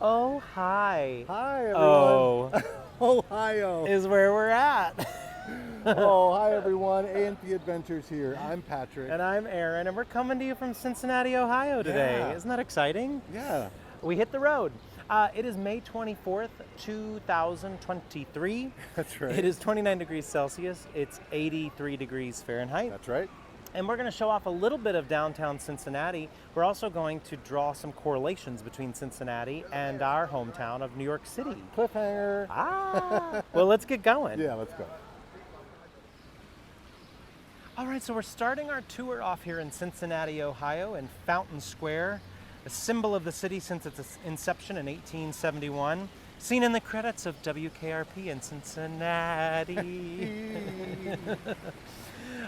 Oh, hi. Hi, everyone. Oh, Ohio. is where we're at. Oh, hi, everyone. A&P Adventures here. I'm Patrick. And I'm Aaron, and we're coming to you from Cincinnati, Ohio today. Yeah. Isn't that exciting? Yeah. We hit the road. It is May 24th, 2023. That's right. It is 29 degrees Celsius. It's 83 degrees Fahrenheit. That's right. And we're going to show off a little bit of downtown Cincinnati. We're also going to draw some correlations between Cincinnati and our hometown of New York City. Cliffhanger. Well, let's get going. Yeah, let's go. All right, so we're starting our tour off here in Cincinnati, Ohio, in Fountain Square, a symbol of the city since its inception in 1871, seen in the credits of WKRP in Cincinnati.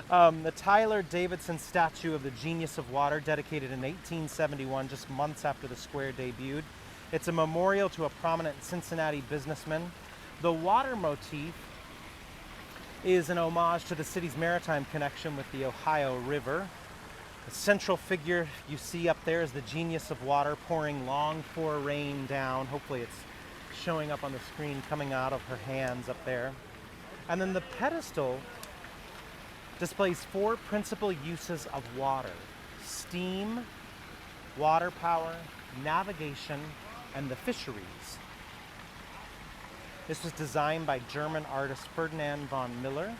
The Tyler Davidson statue of the Genius of Water, dedicated in 1871, just months after the square debuted. It's a memorial to a prominent Cincinnati businessman. The water motif is an homage to the city's maritime connection with the Ohio River. The central figure you see up there is the Genius of Water, pouring long pour rain down. Hopefully it's showing up on the screen, coming out of her hands up there. And then the pedestal displays four principal uses of water: steam, water power, navigation, and the fisheries. This was designed by German artist Ferdinand von Miller,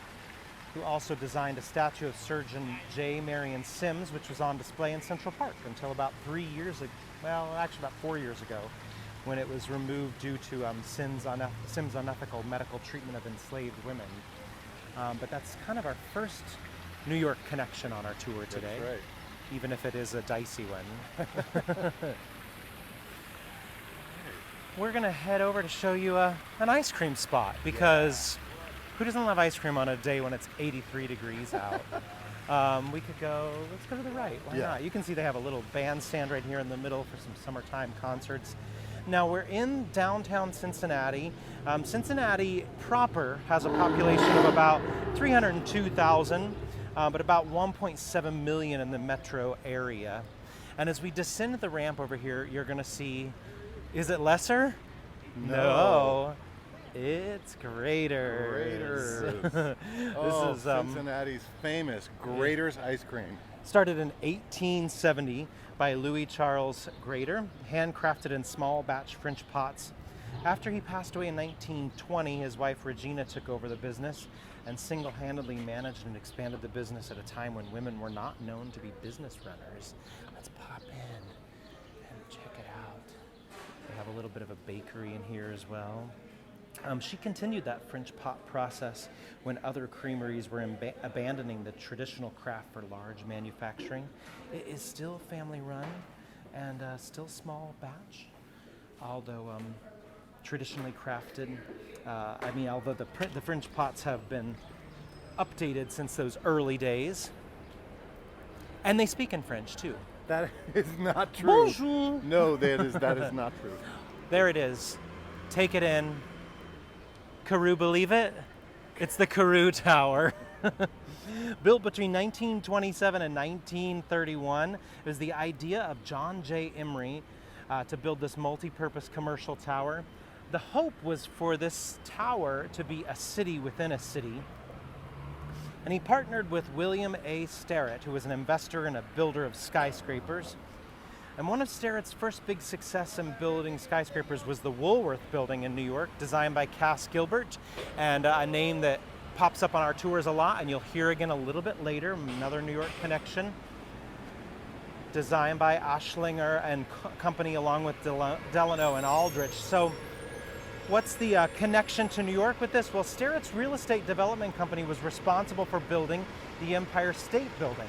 who also designed a statue of Surgeon J. Marion Sims, which was on display in Central Park until about 3 years ago, well, actually about 4 years ago, when it was removed due to Sims' unethical medical treatment of enslaved women. But that's kind of our first New York connection on our tour today, That's right. even if it is a dicey one. We're gonna head over to show you an ice cream spot, because who doesn't love ice cream on a day when it's 83 degrees out? We could go, let's go to the right, why not? You can see they have a little bandstand right here in the middle for some summertime concerts. Now we're in downtown Cincinnati. Cincinnati proper has a population of about 302,000, but about 1.7 million in the metro area. And as we descend the ramp over here, you're gonna see, is it lesser? No. It's Graeter. Oh, This is Cincinnati's famous Graeter's ice cream. started in 1870 by Louis Charles Graeter, handcrafted in small batch French pots. After he passed away in 1920, his wife Regina took over the business and single-handedly managed and expanded the business at a time when women were not known to be business runners. Let's pop in and check it out. They have a little bit of a bakery in here as well. She continued that French pot process when other creameries were abandoning the traditional craft for large manufacturing. It is still family run and still small batch, although traditionally crafted. Although the French pots have been updated since those early days. And they speak in French too. That is not true. Bonjour. No, that is not true. There it is. Take it in. Carew, believe it? It's the Carew Tower. Built between 1927 and 1931, it was the idea of John J. Emery to build this multi-purpose commercial tower. The hope was for this tower to be a city within a city. And he partnered with William A. Sterrett, who was an investor and a builder of skyscrapers. And one of Sterrett's first big success in building skyscrapers was the Woolworth Building in New York, designed by Cass Gilbert, and a name that pops up on our tours a lot, and you'll hear again a little bit later, another New York connection. Designed by Ashlinger and Company, along with Delano and Aldrich. So what's the connection to New York with this? Well, Sterrett's real estate development company was responsible for building the Empire State Building.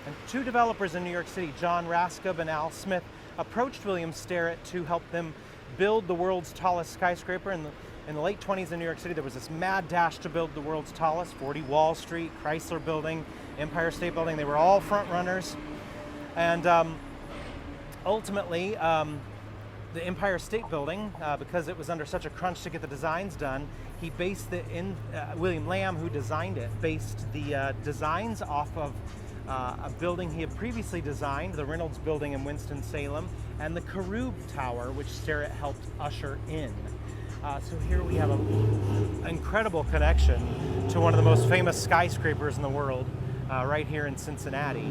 And two developers in New York City, John Raskob and Al Smith, approached William Sterrett to help them build the world's tallest skyscraper. In the late 20s in New York City, there was this mad dash to build the world's tallest. 40 Wall Street, Chrysler Building, Empire State Building, they were all front runners. And ultimately, the Empire State Building, because it was under such a crunch to get the designs done, he based William Lamb, who designed it, based the designs off of a building he had previously designed, the Reynolds Building in Winston-Salem, and the Carew Tower, which Sterrett helped usher in. So here we have an incredible connection to one of the most famous skyscrapers in the world, right here in Cincinnati.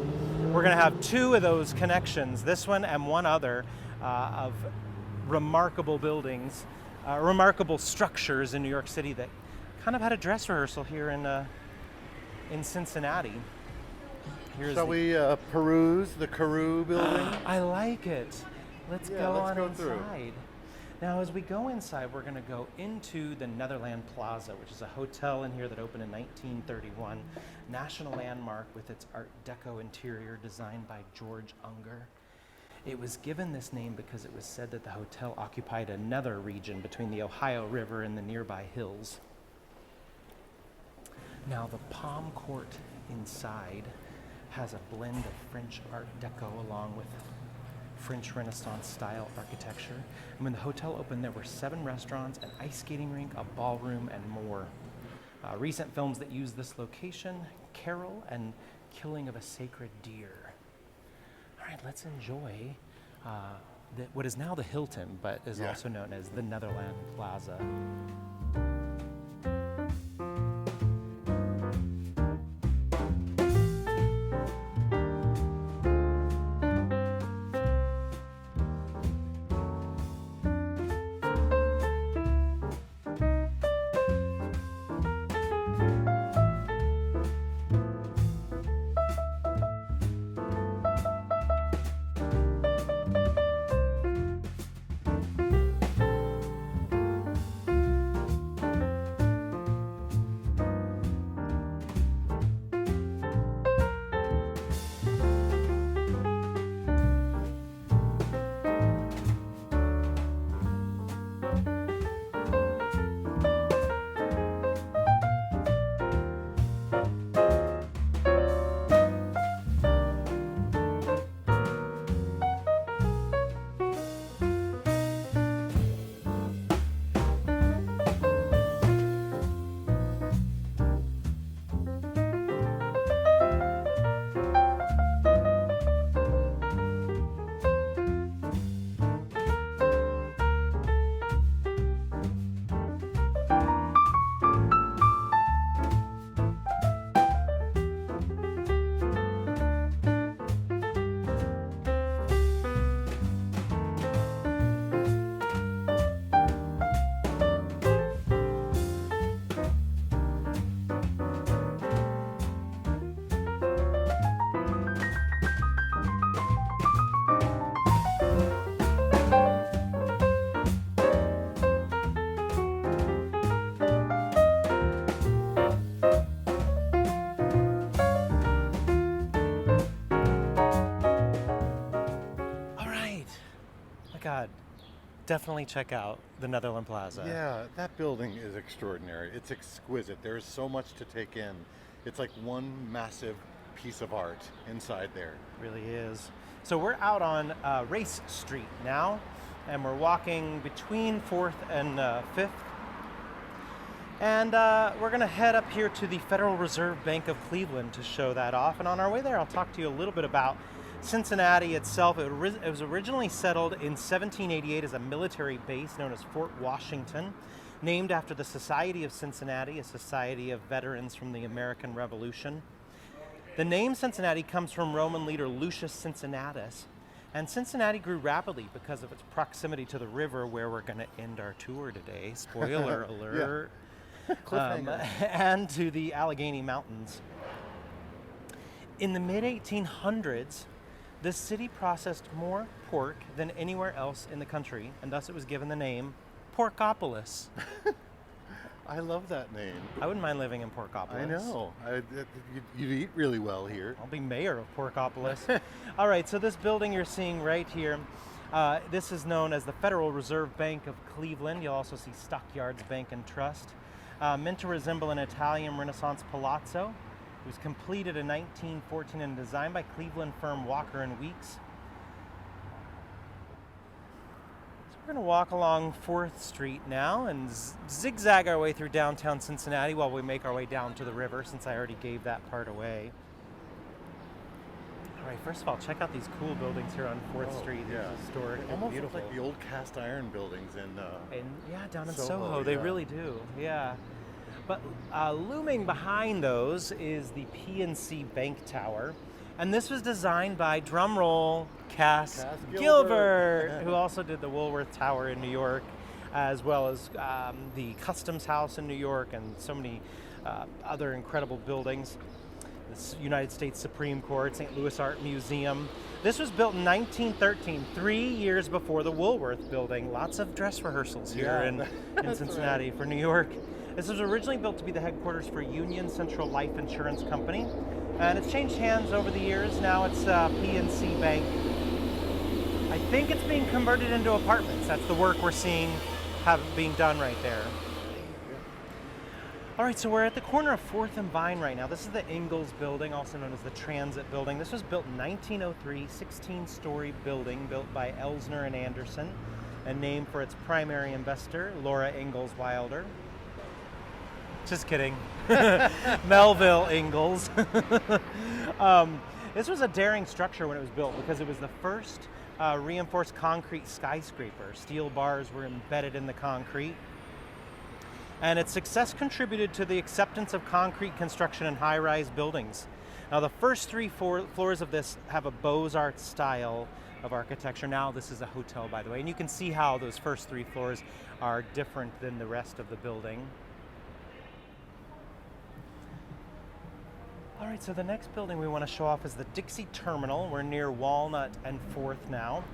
We're going to have two of those connections, this one and one other, of remarkable buildings, remarkable structures in New York City that kind of had a dress rehearsal here in Cincinnati. Shall we peruse the Carew building? I like it. Let's go inside. Through. Now, as we go inside, we're going to go into the Netherland Plaza, which is a hotel in here that opened in 1931. National landmark with its Art Deco interior designed by George Unger. It was given this name because it was said that the hotel occupied a nether region between the Ohio River and the nearby hills. Now, the Palm Court inside has a blend of French Art Deco along with French Renaissance style architecture. And when the hotel opened, there were 7 restaurants, an ice skating rink, a ballroom, and more. Recent films that use this location, Carol and Killing of a Sacred Deer. All right, let's enjoy what is now the Hilton, but is also known as the Netherland Plaza. God, definitely check out the Netherland Plaza. Yeah, that building is extraordinary. It's exquisite. There's so much to take in. It's like one massive piece of art inside there. It really is. So we're out on Race Street now, and we're walking between 4th and 5th. And we're going to head up here to the Federal Reserve Bank of Cleveland to show that off. And on our way there, I'll talk to you a little bit about Cincinnati itself. It was originally settled in 1788 as a military base known as Fort Washington, named after the Society of Cincinnati, a society of veterans from the American Revolution. The name Cincinnati comes from Roman leader Lucius Cincinnatus, and Cincinnati grew rapidly because of its proximity to the river where we're going to end our tour today. Spoiler alert. And to the Allegheny Mountains. In the mid-1800s, the city processed more pork than anywhere else in the country, and thus it was given the name Porkopolis. I love that name. I wouldn't mind living in Porkopolis. I know. You eat really well here. I'll be mayor of Porkopolis. All right, so this building you're seeing right here, this is known as the Federal Reserve Bank of Cleveland. You'll also see Stockyards Bank and Trust. Meant to resemble an Italian Renaissance palazzo. It was completed in 1914 and designed by Cleveland firm Walker and Weeks. So we're going to walk along 4th Street now and zigzag our way through downtown Cincinnati while we make our way down to the river, since I already gave that part away. All right, first of all, check out these cool buildings here on 4th Street. Yeah, These historic, it almost beautiful. looks like the old cast iron buildings in. And yeah, down in Soho, Soho, they yeah. really do. Yeah. But looming behind those is the PNC Bank Tower. And this was designed by, drumroll, Cass Gilbert. Gilbert, who also did the Woolworth Tower in New York, as well as the Customs House in New York and so many other incredible buildings. The United States Supreme Court, St. Louis Art Museum. This was built in 1913, 3 years before the Woolworth building. Lots of dress rehearsals here in Cincinnati for New York. This was originally built to be the headquarters for Union Central Life Insurance Company, and it's changed hands over the years. Now it's PNC Bank. I think it's being converted into apartments. That's the work we're seeing being done right there. All right, so we're at the corner of 4th and Vine right now. This is the Ingalls building, also known as the Transit building. This was built in 1903, 16-story building built by Elsner and Anderson, and named for its primary investor, Laura Ingalls Wilder. Just kidding. Melville Ingalls. This was a daring structure when it was built because it was the first reinforced concrete skyscraper. Steel bars were embedded in the concrete. And its success contributed to the acceptance of concrete construction in high-rise buildings. Now, the first 3 floors of this have a Beaux-Arts style of architecture. Now, this is a hotel, by the way, and you can see how those first 3 floors are different than the rest of the building. All right, so the next building we want to show off is the Dixie Terminal. We're near Walnut and 4th now.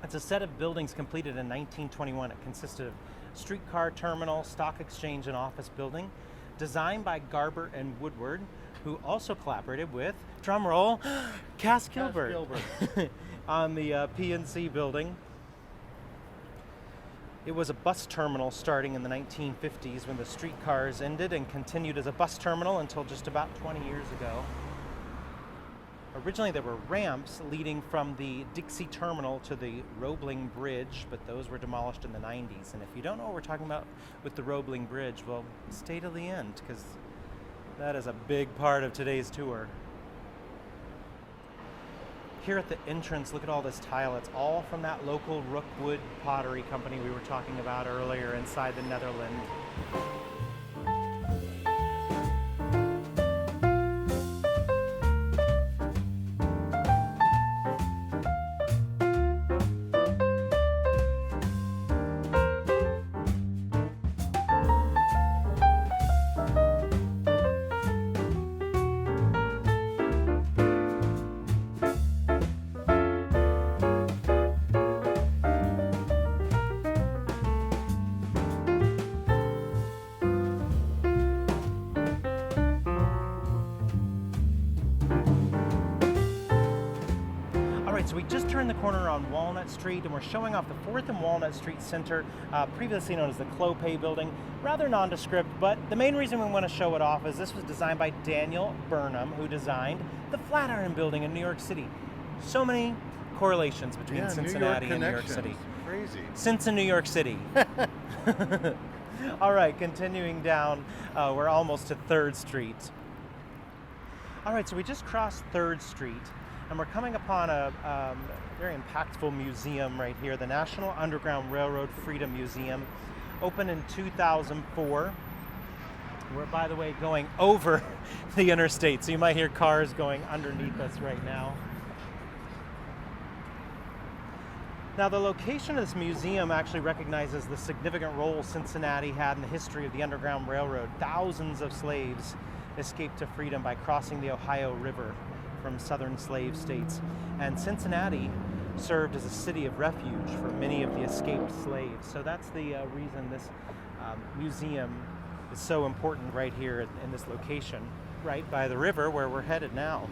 It's a set of buildings completed in 1921. It consisted of streetcar terminal, stock exchange, and office building, designed by Garber and Woodward, who also collaborated with, drumroll, Cass Gilbert, on the PNC building. It was a bus terminal starting in the 1950s when the streetcars ended and continued as a bus terminal until just about 20 years ago. Originally, there were ramps leading from the Dixie Terminal to the Roebling Bridge, but those were demolished in the 90s. And if you don't know what we're talking about with the Roebling Bridge, well, stay till the end, because that is a big part of today's tour. Here at the entrance, look at all this tile. It's all from that local Rookwood pottery company we were talking about earlier inside the Netherland. So we just turned the corner on Walnut Street, and we're showing off the 4th and Walnut Street Center, previously known as the Clopay building. Rather nondescript, but the main reason we want to show it off is this was designed by Daniel Burnham, who designed the Flatiron building in New York City. So many correlations between Cincinnati and New York City. Crazy. Since in New York City. All right, continuing down, we're almost to 3rd Street. All right, so we just crossed 3rd Street, and we're coming upon a very impactful museum right here, the National Underground Railroad Freedom Museum, opened in 2004. We're, by the way, going over the interstate, so you might hear cars going underneath us right now. Now, the location of this museum actually recognizes the significant role Cincinnati had in the history of the Underground Railroad. Thousands of slaves escaped to freedom by crossing the Ohio River from southern slave states. And Cincinnati served as a city of refuge for many of the escaped slaves. So that's the reason this museum is so important right here in this location, right by the river where we're headed now.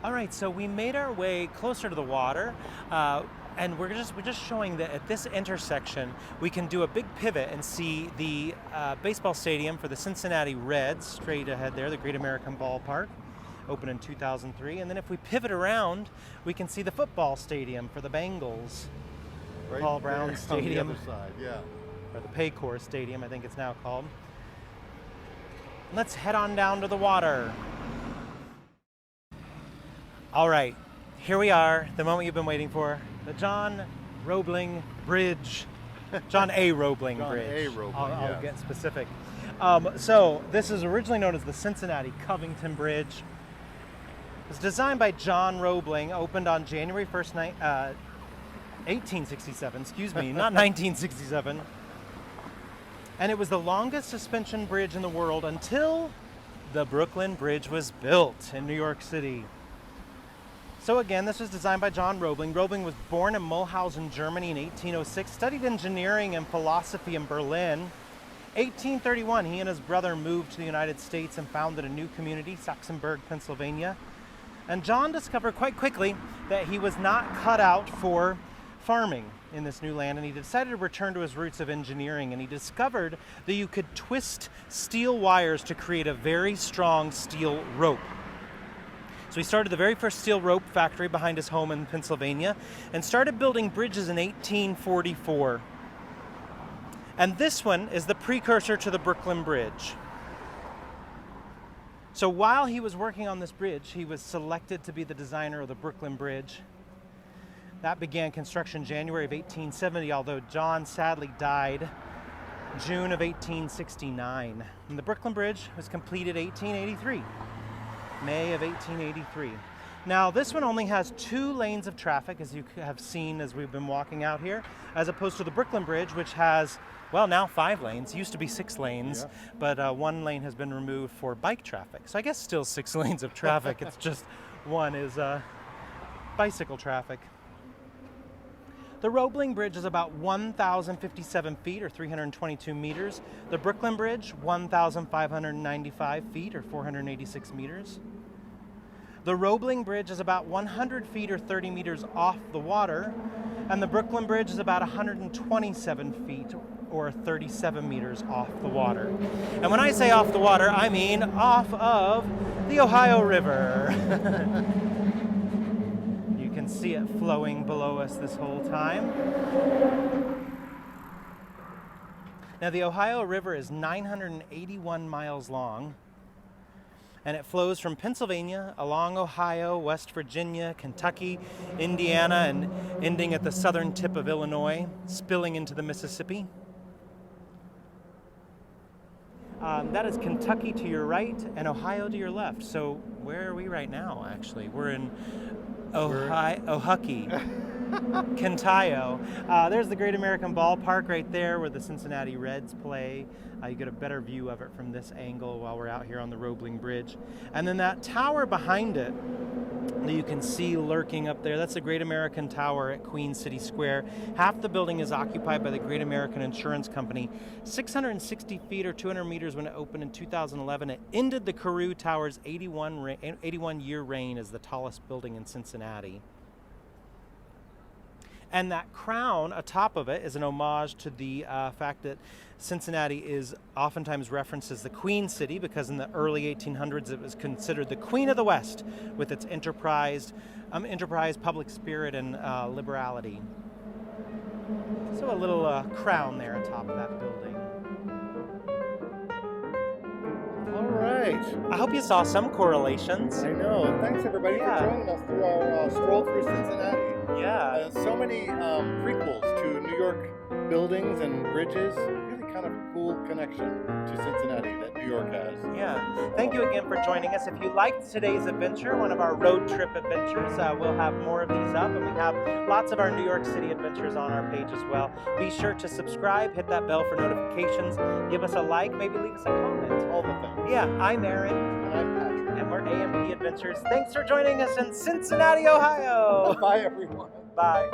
All right, so we made our way closer to the water, and we're just showing that at this intersection, we can do a big pivot and see the baseball stadium for the Cincinnati Reds straight ahead there, the Great American Ballpark, opened in 2003. And then if we pivot around, we can see the football stadium for the Bengals, Right Paul Brown there Stadium, on the other side, yeah. or the Paycor Stadium, I think it's now called. Let's head on down to the water. All right, here we are, the moment you've been waiting for, the John Roebling Bridge. John A. Roebling John Bridge. A. Roebling, I'll yes. get specific. So this is originally known as the Cincinnati Covington Bridge. It was designed by John Roebling, opened on January 1st, 1867, excuse me, not 1967. And it was the longest suspension bridge in the world until the Brooklyn Bridge was built in New York City. So again, this was designed by John Roebling. Roebling was born in Mulhausen, Germany in 1806, studied engineering and philosophy in Berlin. 1831, he and his brother moved to the United States and founded a new community, Saxonburg, Pennsylvania. And John discovered quite quickly that he was not cut out for farming in this new land, and he decided to return to his roots of engineering, and he discovered that you could twist steel wires to create a very strong steel rope. So he started the very first steel rope factory behind his home in Pennsylvania and started building bridges in 1844. And this one is the precursor to the Brooklyn Bridge. So while he was working on this bridge, he was selected to be the designer of the Brooklyn Bridge. That began construction January of 1870, although John sadly died June of 1869. And the Brooklyn Bridge was completed 1883. May of 1883. Now this one only has 2 lanes of traffic, as you have seen as we've been walking out here, as opposed to the Brooklyn Bridge, which has, well, now 5 lanes. It used to be 6 lanes, but 1 lane has been removed for bike traffic. So I guess still 6 lanes of traffic. It's just 1 is bicycle traffic. The Roebling Bridge is about 1,057 feet, or 322 meters. The Brooklyn Bridge, 1,595 feet, or 486 meters. The Roebling Bridge is about 100 feet, or 30 meters off the water, and the Brooklyn Bridge is about 127 feet, or 37 meters off the water. And when I say off the water, I mean off of the Ohio River. You can see it flowing below us this whole time. Now the Ohio River is 981 miles long, and it flows from Pennsylvania along Ohio, West Virginia, Kentucky, Indiana, and ending at the southern tip of Illinois, spilling into the Mississippi. That is Kentucky to your right and Ohio to your left. So where are we right now, actually? We're in Ohucky, Kentucky. There's the Great American Ballpark right there where the Cincinnati Reds play. You get a better view of it from this angle while we're out here on the Roebling Bridge. And then that tower behind it that you can see lurking up there, that's the Great American Tower at Queen City Square. Half the building is occupied by the Great American Insurance Company. 660 feet or 200 meters when it opened in 2011. It ended the Carew Tower's 81-year reign as the tallest building in Cincinnati. And that crown atop of it is an homage to the fact that Cincinnati is oftentimes referenced as the Queen City because in the early 1800s it was considered the Queen of the West with its enterprise, public spirit, and liberality. So a little crown there atop of that building. All right. I hope you saw some correlations. I know. Thanks everybody for joining us through our stroll through Cincinnati. Yeah. So many prequels to New York buildings and bridges. Really kind of a cool connection to Cincinnati that New York has. Yeah. Thank you again for joining us. If you liked today's adventure, one of our road trip adventures, we'll have more of these up, and we have lots of our New York City adventures on our page as well. Be sure to subscribe, hit that bell for notifications, give us a like, maybe leave us a comment. All the things. Yeah, I'm Aaron. And I'm Patrick. And we're AMP Adventures. Thanks for joining us in Cincinnati, Ohio. Bye, everyone. Bye.